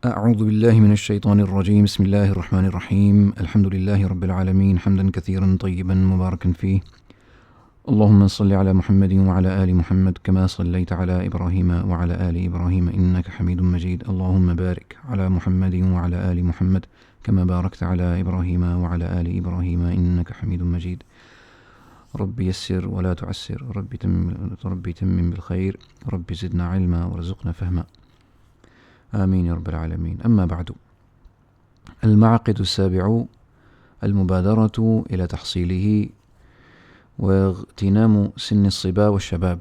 أعوذ بالله من الشيطان الرجيم. بسم الله الرحمن الرحيم. الحمد لله رب العالمين، حمدا كثيرا طيبا مباركا فيه. اللهم صل على محمد وعلى آل محمد كما صليت على إبراهيم وعلى آل إبراهيم إنك حميد مجيد. اللهم بارك على محمد وعلى آل محمد كما باركت على إبراهيم وعلى آل إبراهيم إنك حميد مجيد. رب يسر ولا تعسر، رب تمم بالخير، رب زدنا علما وارزقنا فهما. آمين يا رب العالمين. أما بعد، المعقد السابع المبادرة إلى تحصيله واغتنام سن الصبا والشباب.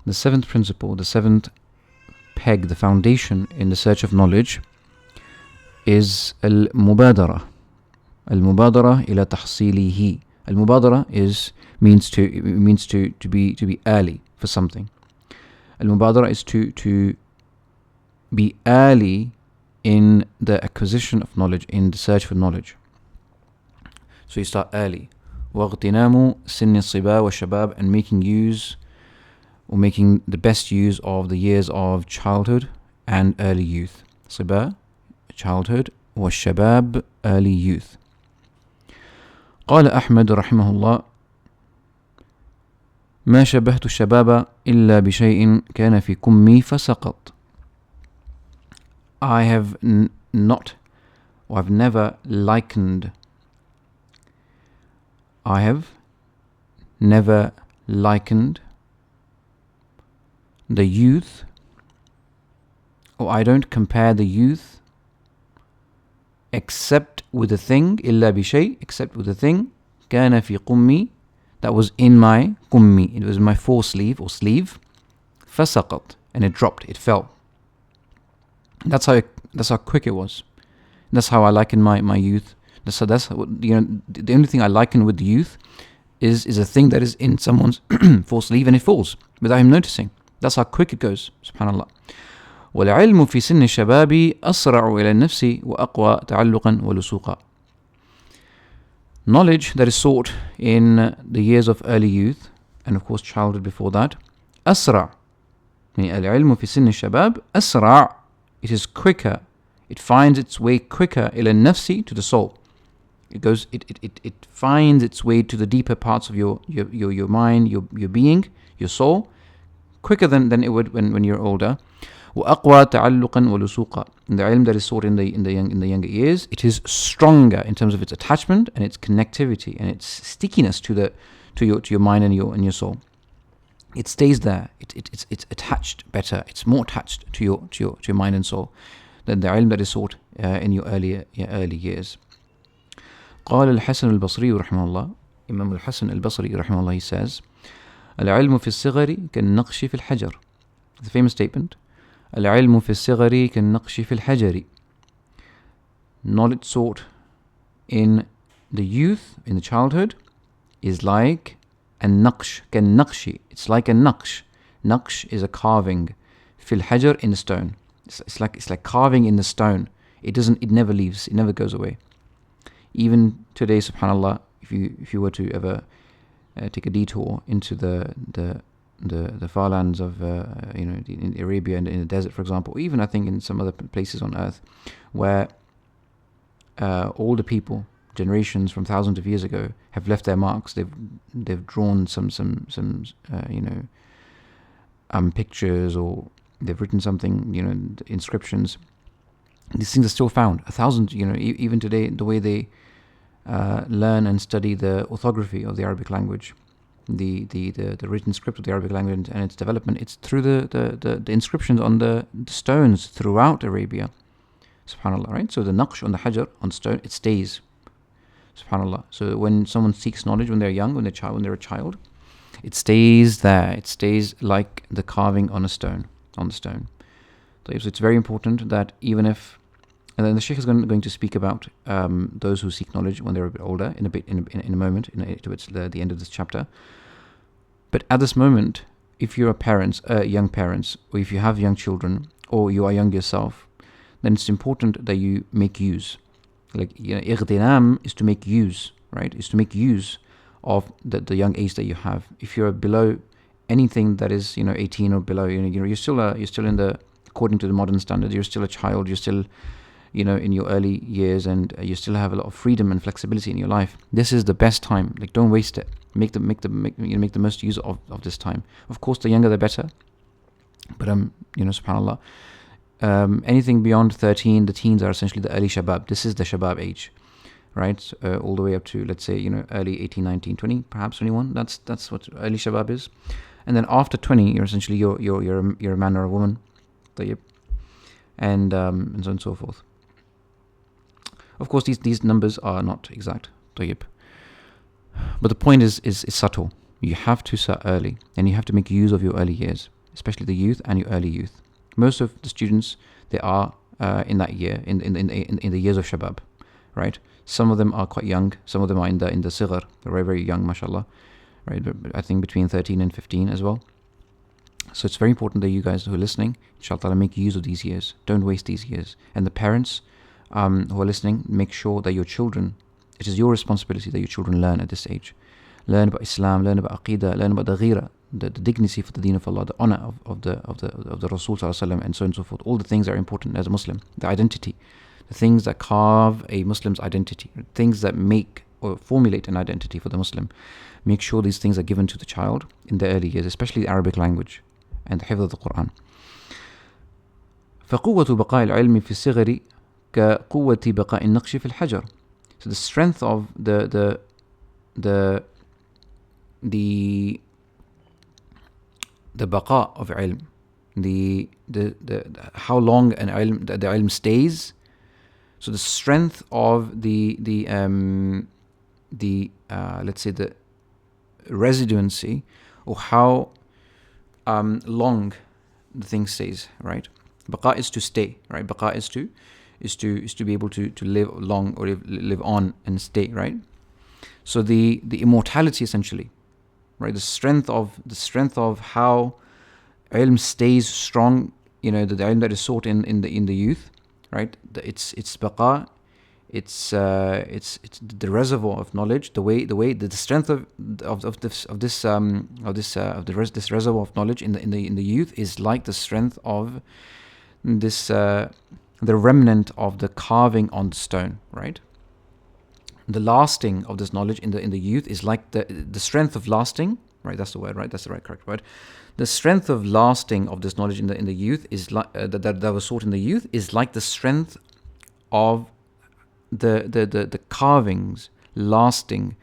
The seventh principle, the seventh peg, the foundation in the search of knowledge is المبادرة. المبادرة إلى تحصيله. المبادرة means to be early for something. Al-Mubadara is to be early in the acquisition of knowledge, in the search for knowledge. So you start early. وَاغْتِنَامُ سِنِّ الصِّبَا وَالشَّبَابِ, and making the best use of the years of childhood and early youth. صِبَا, childhood, وَالشَّبَاب, early youth. قال أحمد رحمه الله: ما شبهت الشباب إلا بشيء كان في كمي فسقط. I have never likened the youth, or I don't compare the youth except with a thing, إلا بشيء, except with a thing, كان في قمي, that was in my kummi, it was my foresleeve or sleeve, فسقط, and it dropped, it fell. That's how quick it was. That's how I liken my youth. The only thing I liken with the youth is a thing that is in someone's foresleeve and it falls without him noticing. That's how quick it goes. Subhanallah. والعلم في سن الشباب أسرع إلى النفس وأقوى تعلقا ولسوقا. Knowledge that is sought in the years of early youth, and of course childhood before that, أسرع. العلم في سن الشباب أسرع. It is quicker. It finds its way quicker إلى النفس, to the soul. It finds its way to the deeper parts of your mind, your being, your soul, quicker than it would when you're older. وأقوى تعلقا ولسوقا. The ilm that is sought in the younger years, it is stronger in terms of its attachment and its connectivity and its stickiness to your mind and your soul. It stays there. It's attached better. It's more attached to your mind and soul than the ilm that is sought in your early years. قال الحسن البصري رحمه الله. Imam al-Hasan al-Basri رحمه الله, he says: العلم في الصغر كالنقش في الحجر. The famous statement: العلم في الصغر كالنقش في الحجر. Knowledge sought in the youth, in the childhood, is like a naqsh, كالنقش. It's like a naqsh. Naqsh is a carving. في الحجر, in the stone. It's like carving in the stone. It never leaves. It never goes away. Even today, subhanallah, if you were to ever take a detour into the far lands of in Arabia and in the desert, for example, or even I think in some other places on earth, where older people, generations from thousands of years ago, have left their marks. They've drawn some pictures, or they've written something, inscriptions. These things are still found. Even today, the way they learn and study the orthography of the Arabic language, the written script of the Arabic language and its development, it's through the inscriptions on the stones throughout Arabia. Subhanallah, right? So the naqsh on the hajar, on stone, it stays. Subhanallah. So when someone seeks knowledge when they're young, when they're a child, it stays there. It stays like the carving on the stone. So it's very important that even if, and then the Shaykh is going to speak about those who seek knowledge when they're a bit older in a moment, towards the end of this chapter. But at this moment, if you're young parents, or if you have young children, or you are young yourself, then it's important that you make use. Ightinam is to make use, right? Is to make use of the young age that you have. If you're below anything that is 18 or below, you're still in the according to the modern standards. You're still a child, you're still, in your early years, and you still have a lot of freedom and flexibility in your life. This is the best time. Like, don't waste it. Make the most use of this time. Of course, the younger the better. But subhanallah, anything beyond 13, the teens are essentially the early shabab. This is the shabab age, right? All the way up to, let's say, early 18, 19, 20, perhaps 21. That's what early shabab is. And then after 20, you're essentially you're a man or a woman, طيب, and so on and so forth. Of course, these numbers are not exact, طيب. But the point is subtle. You have to start early, and you have to make use of your early years, especially the youth and your early youth. Most of the students, they are in that year, in the years of shabab, right? Some of them are quite young. Some of them are in the sighar. They're very, very young, mashallah, right? But I think between 13 and 15 as well. So it's very important that you guys who are listening, inshallah, make use of these years. Don't waste these years. And the parents who are listening, make sure that your children, it is your responsibility that your children learn at this age. Learn about Islam, learn about Aqidah, learn about the ghira, the dignity for the deen of Allah, the honor of the Rasul sallallahu alaihi wasallam, and so on and so forth. All the things that are important as a Muslim. The identity, the things that carve a Muslim's identity, things that make or formulate an identity for the Muslim. Make sure these things are given to the child in the early years, especially the Arabic language and the hifz of the Quran. فقوة بقاء العلم في الصغر كقوة بقاء النقش في الحجر. So the strength of the baqa of ilm, the how long an ilm, the ilm stays. So the strength of the let's say the residency, or how long the thing stays, right? Baqa is to stay, right? Baqa is to be able to live long, or live on and stay, right? So the immortality, essentially, right? The strength of how ilm stays strong, the ilm that is sought in the youth, right? It's baqa, it's the reservoir of knowledge, the strength of this reservoir of knowledge in the youth is like the strength of this the remnant of the carving on the stone, right? The lasting of this knowledge in the youth is like the strength of lasting, right? That's the word, right? That's the right correct word. The strength of lasting of this knowledge in the youth is like that was sought in the youth is like the strength of the carvings lasting,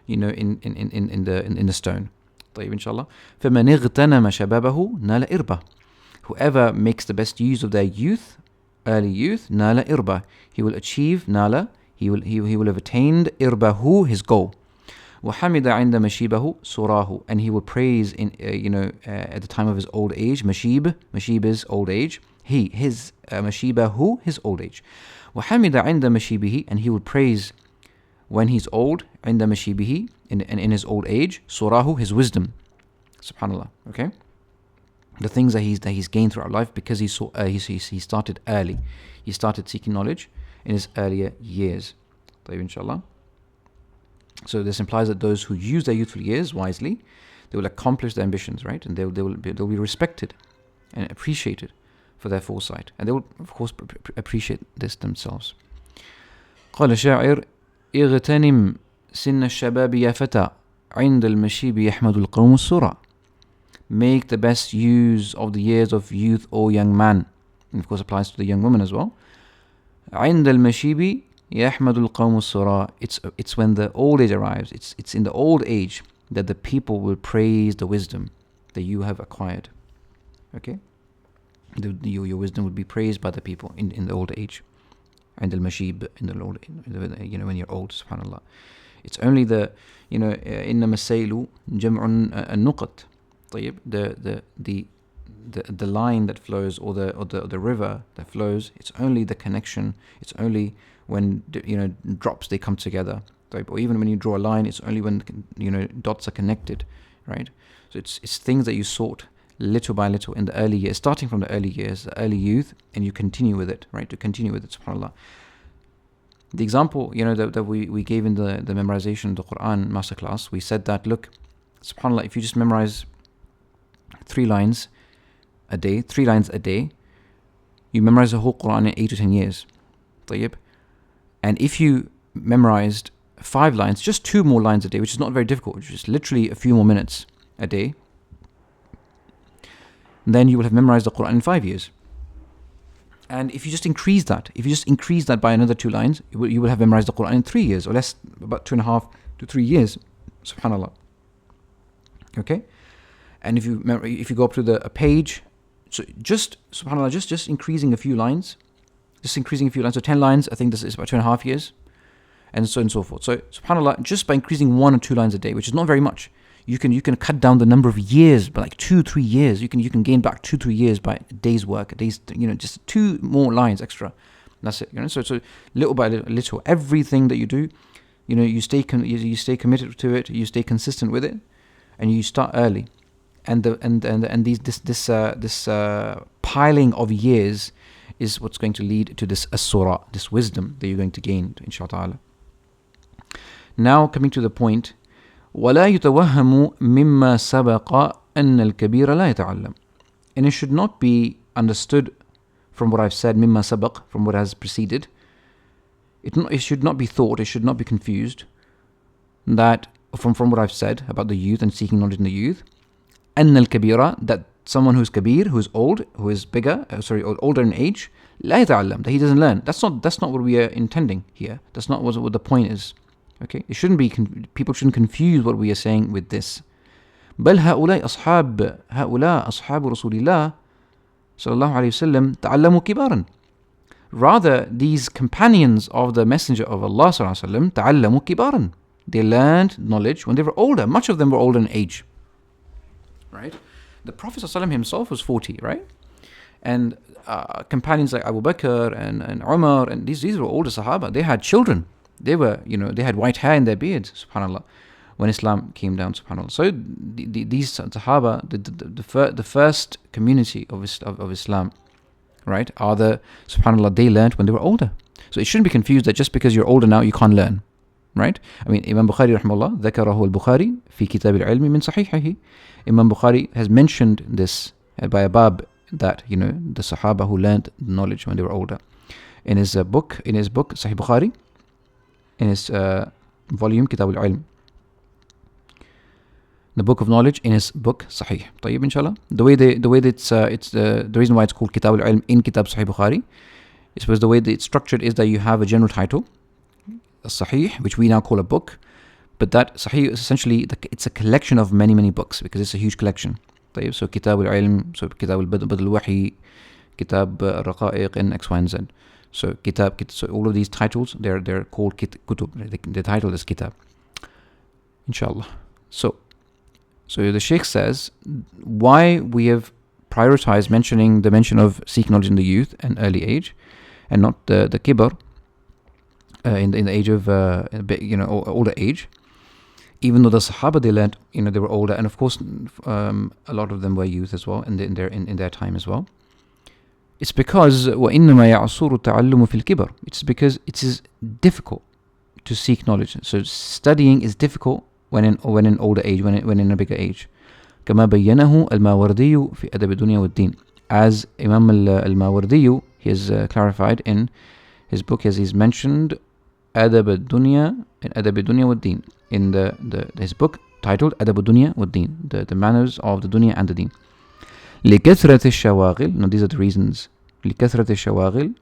in the stone. طيب inshallah. فمن اغتنم شبابه نال إربة. Whoever makes the best use of their youth, early youth, نال إربة. He will achieve نال. He will have attained إربه, his goal. وحمد عند مشيبه سراه, and he will praise at the time of his old age. مشيب is old age. His مشيبه, his old age. وحمد عند مشيبه, and he will praise when he's old. عند مشيبه, in his old age. سراه, his wisdom. Subhanallah. Okay, the things that he's gained throughout life, because he started early. He started seeking knowledge in his earlier years. طيب inshallah. So this implies that those who use their youthful years wisely, they will accomplish their ambitions, right? And they'll be respected and appreciated for their foresight, and they will of course appreciate this themselves. قال الشاعر: اغتنم سن الشباب يا فتى عند المشيب يحمد القوم السرى. Make the best use of the years of youth, O young man, and of course applies to the young woman as well. عند المشيب يحمد القوم السرى. It's when the old age arrives. It's in the old age that the people will praise the wisdom that you have acquired. Okay, your wisdom will be praised by the people in the old age. عند المشيب, in the old, when you're old. Subhanallah. It's only إنما السيل جمع النقط. طيب, the line that flows, or the river that flows, it's only the connection. It's only when drops, they come together. Or even when you draw a line, it's only when dots are connected, right? So it's things that you sought little by little in the early years, starting from the early years, the early youth, and you continue with it, right? To continue with it, subhanAllah. The example, that we gave in the memorization of the Quran masterclass, we said that, look, subhanAllah, if you just memorize 3 lines a day, you memorize the whole Quran in 8 to 10 years. طيب. And if you memorized 5 lines, just 2 more lines a day, which is not very difficult, just literally a few more minutes a day, then you will have memorized the Quran in 5 years. And if you just increase that by another 2 lines, you will have memorized the Quran in 3 years, or less, about 2.5 to 3 years. Subhanallah. Okay? And if you go up to a page, so just, subhanAllah, just increasing a few lines, so 10 lines, I think this is about 2.5 years, and so on and so forth. So, subhanAllah, just by increasing 1 or 2 lines a day, which is not very much, you can cut down the number of years by like 2-3 years. You can gain back 2-3 years by a day's work, just 2 more lines extra. That's it. So little by little, everything that you do, you stay committed to it, you stay consistent with it, and you start early. And this piling of years is what's going to lead to this as-sura, this wisdom that you're going to gain, inshallah. Now coming to the point, وَلَا يُتَوَهَّمُ مِمَّا سَبَقَ أَنَّ الْكَبِيرَ لَا يَتَعَلَّمُ. And it should not be understood from what I've said, مِمَّا سَبَقَ, from what has preceded. It should not be thought, it should not be confused, that from what I've said about the youth and seeking knowledge in the youth, أَنَّ الْكَبِيرَ, that someone who's kabir, who's old, who is older in age, لَا يَتَعَلَّمُ, that he doesn't learn. That's not what we are intending here. That's not what the point is. Okay, it shouldn't be. People shouldn't confuse what we are saying with this. بل هؤلاء أصحاب رسول الله صلى الله عليه وسلم تعلموا كبارا. Rather, these companions of the Messenger of Allah صلى الله عليه وسلم تعلموا كبارا. They learned knowledge when they were older. Much of them were older in age. Right? The Prophet ﷺ himself was 40, right? And companions like Abu Bakr and Umar, and these were older Sahaba. They had children. They were, they had white hair in their beards, subhanAllah, when Islam came down, subhanAllah. So these Sahaba, the first community of Islam, right, are subhanAllah, they learned when they were older. So it shouldn't be confused that just because you're older now, you can't learn, right? I mean, Imam Bukhari, rahimahullah, ذكره البخاري في كتاب العلم من صحيحه. Imam Bukhari has mentioned this by a bab, that, the Sahaba who learned knowledge when they were older. In his book, Sahih Bukhari, in his volume Kitab al-Ilm, the book of knowledge, in his book Sahih. طيب, inshallah. The way the reason why it's called Kitab al-Ilm in Kitab Sahih Bukhari is because the way that it's structured is that you have a general title, Sahih, which we now call a book, but that Sahih is essentially it's a collection of many books, because it's a huge collection. طيب, so Kitab al-Ilm, so Kitab al-Badl al-Wahi, Kitab al-Raqa'iq, and X, Y, and Z. So so all of these titles, they're called kutub. The title is kitab, inshallah. So the Shaykh says why we have prioritized the mention of seeking knowledge in the youth and early age, and not the kibar in the age of older age. Even though the Sahaba, they learned, they were older, and of course a lot of them were youth as well in their time as well. It's because وَإِنَّمَا يَعْصُرُ التَّعَلُّمُ فِي الْكِبَرِ. It's because it is difficult to seek knowledge. So studying is difficult when in older age, when in a bigger age. كما بينه الماوردي في أدب الدنيا والدين. As Imam al-Mawardi, he has clarified in his book, as he's mentioned أدب الدنيا and أدب الدنيا والدين, in his book titled أدب الدنيا والدين, the manners of the dunya and the deen. لكثرة الشواغل. Now these are the reasons. لكثرة الشواغل,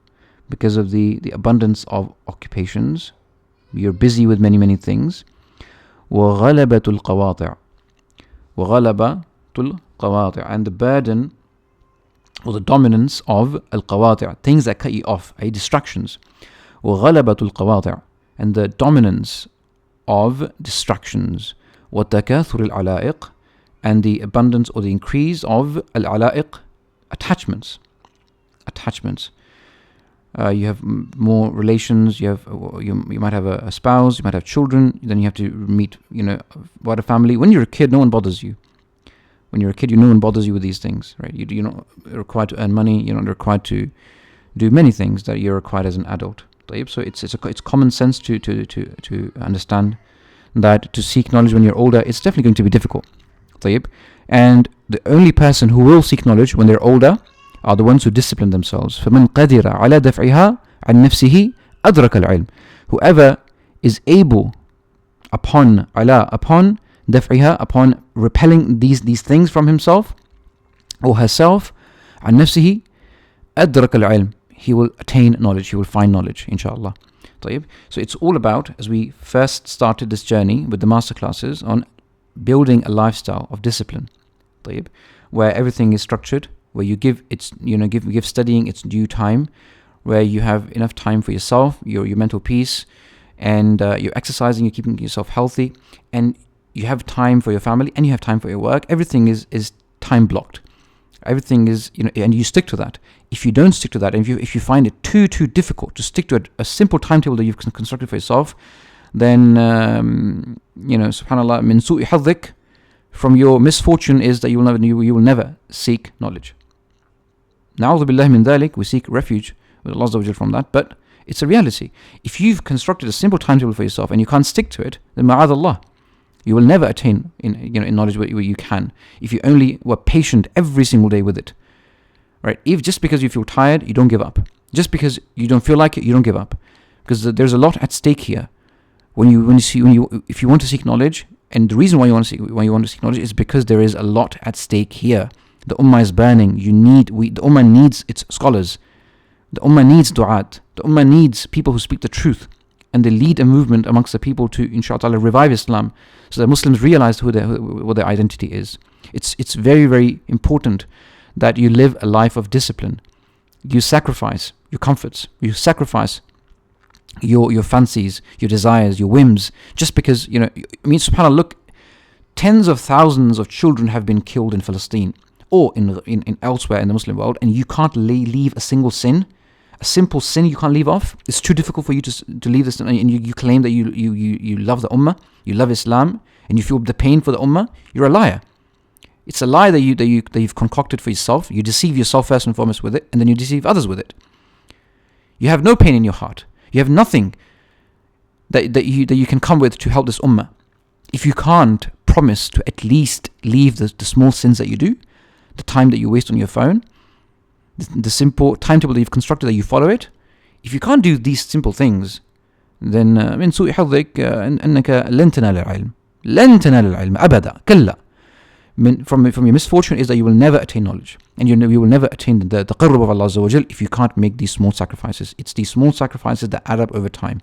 because of the abundance of occupations. You're busy with many things. وغلبة القواطع. وغلبة القواطع, and the burden or the dominance of القواطع, things that cut you off, distractions. وغلبة القواطع, and the dominance of distractions. وتكاثر العلائق, and the abundance or the increase of al-ala'iq, attachments. You have more relations. You might have a spouse. You might have children. Then you have to meet, about a family. When you're a kid, no one bothers you. When you're a kid, no one bothers you with these things, right? You're not required to earn money. You're not required to do many things that you're required as an adult. So it's common sense to understand that to seek knowledge when you're older, it's definitely going to be difficult. And the only person who will seek knowledge when they're older are the ones who discipline themselves. فَمَنْ قَدِرَ عَلَى دَفْعِهَا عَنْ نَفْسِهِ أَدْرَكَ الْعِلْمِ. Whoever is able upon دفعها, upon repelling these things from himself or herself, عن نفسه أدرك العلم, he will attain knowledge, he will find knowledge, inshallah. طيب. So it's all about, as we first started this journey with the masterclasses, on building a lifestyle of discipline, طيب, where everything is structured, where you give give studying its due time, where you have enough time for yourself, your mental peace, and you're exercising, you're keeping yourself healthy, and you have time for your family, and you have time for your work. Everything is time blocked. Everything is, and you stick to that. If you don't stick to that, and if you find it too difficult to stick to a simple timetable that you've constructed for yourself, then subhanallah, min su'i haddik, from your misfortune is that you will never seek knowledge. Na'udhu billahi min dhalik, we seek refuge with Allah Azza wa Jal from that, but it's a reality. If you've constructed a simple timetable for yourself and you can't stick to it, then ma'adallah, you will never attain in knowledge where you can, if you only were patient every single day with it. Right? If just because you feel tired, you don't give up. Just because you don't feel like it, you don't give up. Because there's a lot at stake here. If you want to seek knowledge, and the reason why you want to seek knowledge is because there is a lot at stake here. The Ummah is burning. The Ummah needs its scholars. The Ummah needs du'at. The Ummah needs people who speak the truth. And they lead a movement amongst the people to, inshaAllah, revive Islam, so that Muslims realize what their identity is. It's very, very important that you live a life of discipline. You sacrifice your comforts. You sacrifice your fancies, your desires, your whims, just because, subhanAllah, look, tens of thousands of children have been killed in Palestine or in elsewhere in the Muslim world, and you can't leave a single sin. A simple sin you can't leave off. It's too difficult for you to leave this, and you claim that you love the Ummah, you love Islam, and you feel the pain for the Ummah. You're a liar. It's a lie that you've concocted for yourself. You deceive yourself first and foremost with it, and then you deceive others with it. You have no pain in your heart. You have nothing that you can come with to help this Ummah. If you can't promise to at least leave the small sins that you do, the time that you waste on your phone, the simple timetable that you've constructed, that you follow it. If you can't do these simple things, then من سوء حظك أنك لن تنال العلم أبدا كلا. From your misfortune is that you will never attain knowledge, and you will never attain the taqarrub of Allah Azza wa Jal if you can't make these small sacrifices. It's these small sacrifices that add up over time.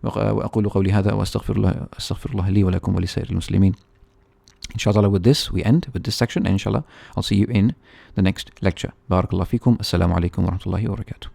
وأقول قولي هذا وأستغفر الله لي ولكم ولسائر المسلمين. Inshallah, with this we end with this section, and inshallah I'll see you in the next lecture. Barakallahu feekum. Assalamu alaikum wa rahmatullahi wa barakatuh.